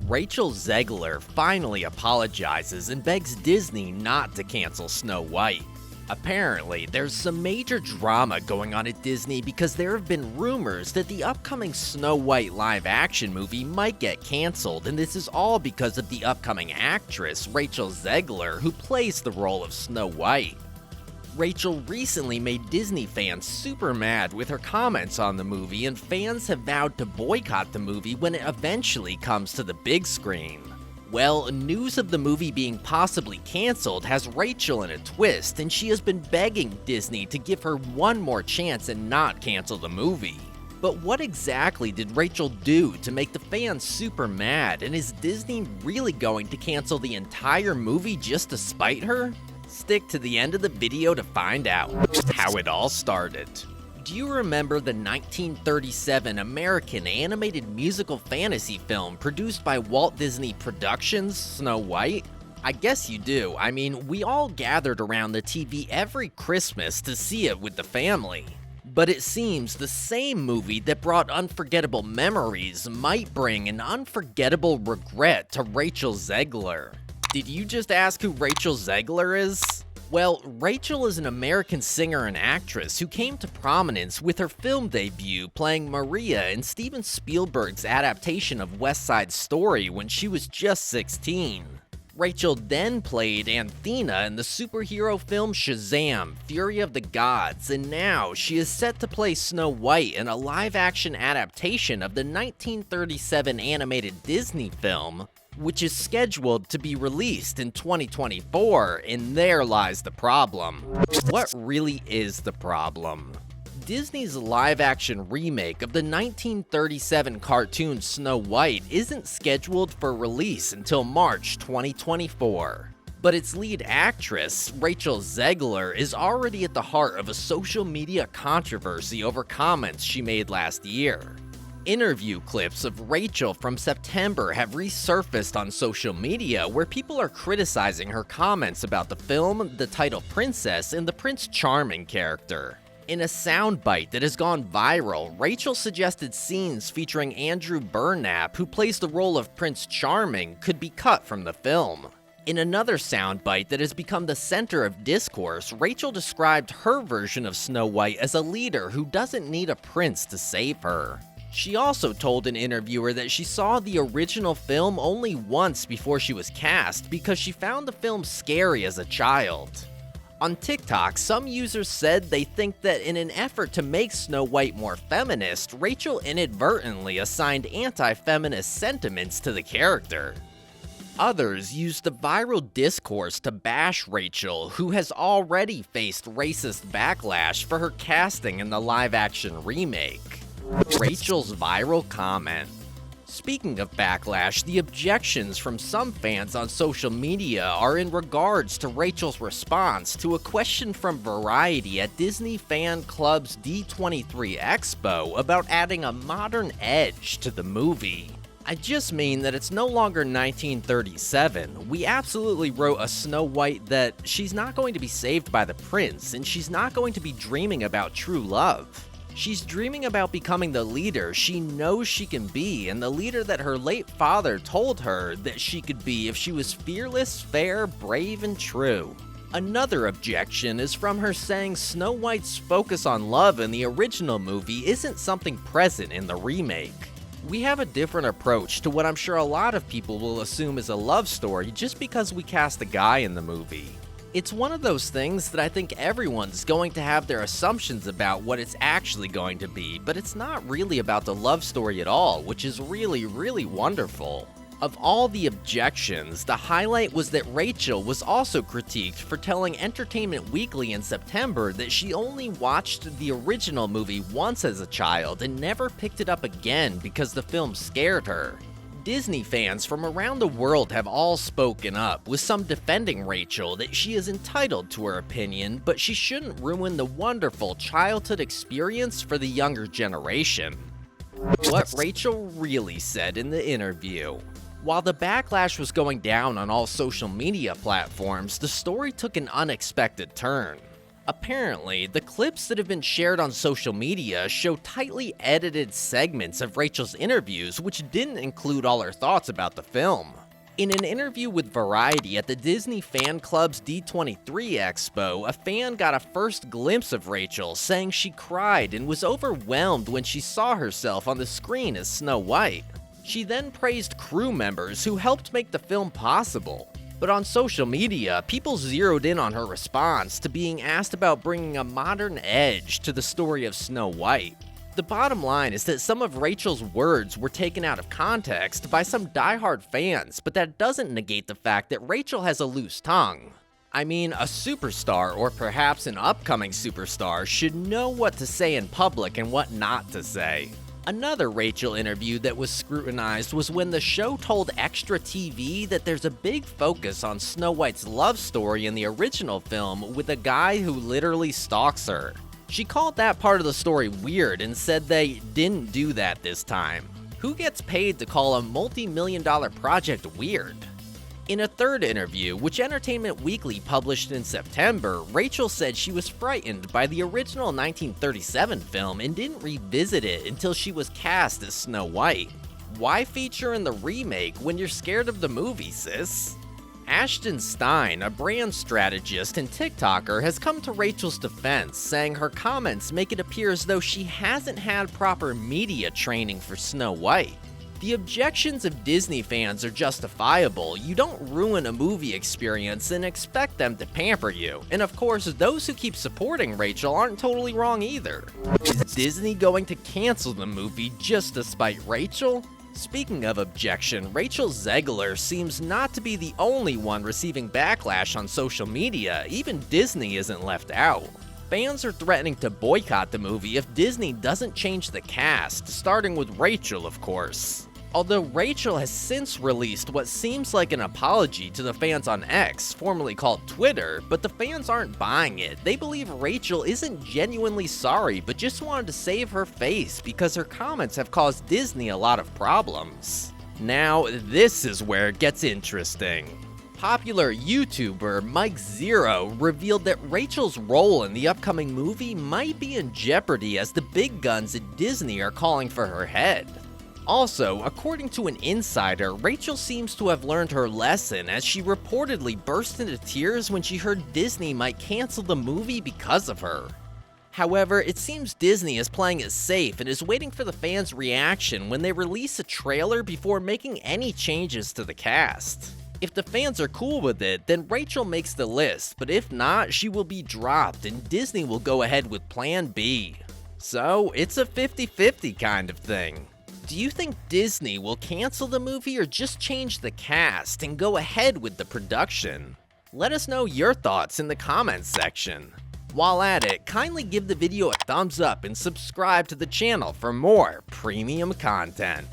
Rachel Zegler finally apologizes and begs Disney not to cancel Snow White. Apparently, there's some major drama going on at Disney because there have been rumors that the upcoming Snow White live-action movie might get canceled, and this is all because of the upcoming actress, Rachel Zegler, who plays the role of Snow White. Rachel recently made Disney fans super mad with her comments on the movie, and fans have vowed to boycott the movie when it eventually comes to the big screen. Well, news of the movie being possibly canceled has Rachel in a twist, and she has been begging Disney to give her one more chance and not cancel the movie. But what exactly did Rachel do to make the fans super mad, and is Disney really going to cancel the entire movie just to spite her? Stick to the end of the video to find out how it all started. Do you remember the 1937 American animated musical fantasy film produced by Walt Disney Productions, Snow White? I guess you do. I mean, we all gathered around the TV every Christmas to see it with the family. But it seems the same movie that brought unforgettable memories might bring an unforgettable regret to Rachel Zegler. Did you just ask who Rachel Zegler is? Well, Rachel is an American singer and actress who came to prominence with her film debut playing Maria in Steven Spielberg's adaptation of West Side Story when she was just 16. Rachel then played Athena in the superhero film Shazam! Fury of the Gods, and now she is set to play Snow White in a live-action adaptation of the 1937 animated Disney film, which is scheduled to be released in 2024, and there lies the problem. What really is the problem? Disney's live-action remake of the 1937 cartoon Snow White isn't scheduled for release until March 2024. But its lead actress, Rachel Zegler, is already at the heart of a social media controversy over comments she made last year. Interview clips of Rachel from September have resurfaced on social media where people are criticizing her comments about the film, the title Princess, and the Prince Charming character. In a soundbite that has gone viral, Rachel suggested scenes featuring Andrew Burnap, who plays the role of Prince Charming, could be cut from the film. In another soundbite that has become the center of discourse, Rachel described her version of Snow White as a leader who doesn't need a prince to save her. She also told an interviewer that she saw the original film only once before she was cast because she found the film scary as a child. On TikTok, some users said they think that in an effort to make Snow White more feminist, Rachel inadvertently assigned anti-feminist sentiments to the character. Others used the viral discourse to bash Rachel, who has already faced racist backlash for her casting in the live-action remake. Rachel's viral comment. Speaking of backlash, the objections from some fans on social media are in regards to Rachel's response to a question from Variety at Disney Fan Club's D23 Expo about adding a modern edge to the movie. I just mean that it's no longer 1937. We absolutely wrote a Snow White that she's not going to be saved by the prince, and she's not going to be dreaming about true love. She's dreaming about becoming the leader she knows she can be, and the leader that her late father told her that she could be if she was fearless, fair, brave, and true. Another objection is from her saying Snow White's focus on love in the original movie isn't something present in the remake. We have a different approach to what I'm sure a lot of people will assume is a love story just because we cast a guy in the movie. It's one of those things that I think everyone's going to have their assumptions about what it's actually going to be, but it's not really about the love story at all, which is really wonderful. Of all the objections, the highlight was that Rachel was also critiqued for telling Entertainment Weekly in September that she only watched the original movie once as a child and never picked it up again because the film scared her. Disney fans from around the world have all spoken up, with some defending Rachel that she is entitled to her opinion, but she shouldn't ruin the wonderful childhood experience for the younger generation. What Rachel really said in the interview. While the backlash was going down on all social media platforms, the story took an unexpected turn. Apparently, the clips that have been shared on social media show tightly edited segments of Rachel's interviews which didn't include all her thoughts about the film. In an interview with Variety at the Disney Fan Club's D23 Expo, a fan got a first glimpse of Rachel, saying she cried and was overwhelmed when she saw herself on the screen as Snow White. She then praised crew members who helped make the film possible. But on social media, people zeroed in on her response to being asked about bringing a modern edge to the story of Snow White. The bottom line is that some of Rachel's words were taken out of context by some diehard fans, but that doesn't negate the fact that Rachel has a loose tongue. I mean, a superstar, or perhaps an upcoming superstar, should know what to say in public and what not to say. Another Rachel interview that was scrutinized was when the show told Extra TV that there's a big focus on Snow White's love story in the original film with a guy who literally stalks her. She called that part of the story weird and said they didn't do that this time. Who gets paid to call a multi-million-dollar project weird? In a third interview, which Entertainment Weekly published in September, Rachel said she was frightened by the original 1937 film and didn't revisit it until she was cast as Snow White. Why feature in the remake when you're scared of the movie, sis? Ashton Stein, a brand strategist and TikToker, has come to Rachel's defense, saying her comments make it appear as though she hasn't had proper media training for Snow White. The objections of Disney fans are justifiable. You don't ruin a movie experience and expect them to pamper you. And of course, those who keep supporting Rachel aren't totally wrong either. Is Disney going to cancel the movie just to spite Rachel? Speaking of objection, Rachel Zegler seems not to be the only one receiving backlash on social media. Even Disney isn't left out. Fans are threatening to boycott the movie if Disney doesn't change the cast, starting with Rachel, of course. Although Rachel has since released what seems like an apology to the fans on X, formerly called Twitter, but the fans aren't buying it. They believe Rachel isn't genuinely sorry, but just wanted to save her face because her comments have caused Disney a lot of problems. Now, this is where it gets interesting. Popular YouTuber Mike Zero revealed that Rachel's role in the upcoming movie might be in jeopardy as the big guns at Disney are calling for her head. Also, according to an insider, Rachel seems to have learned her lesson as she reportedly burst into tears when she heard Disney might cancel the movie because of her. However, it seems Disney is playing it safe and is waiting for the fans' reaction when they release a trailer before making any changes to the cast. If the fans are cool with it, then Rachel makes the list, but if not, she will be dropped and Disney will go ahead with Plan B. So, it's a 50-50 kind of thing. Do you think Disney will cancel the movie or just change the cast and go ahead with the production? Let us know your thoughts in the comments section. While at it, kindly give the video a thumbs up and subscribe to the channel for more premium content.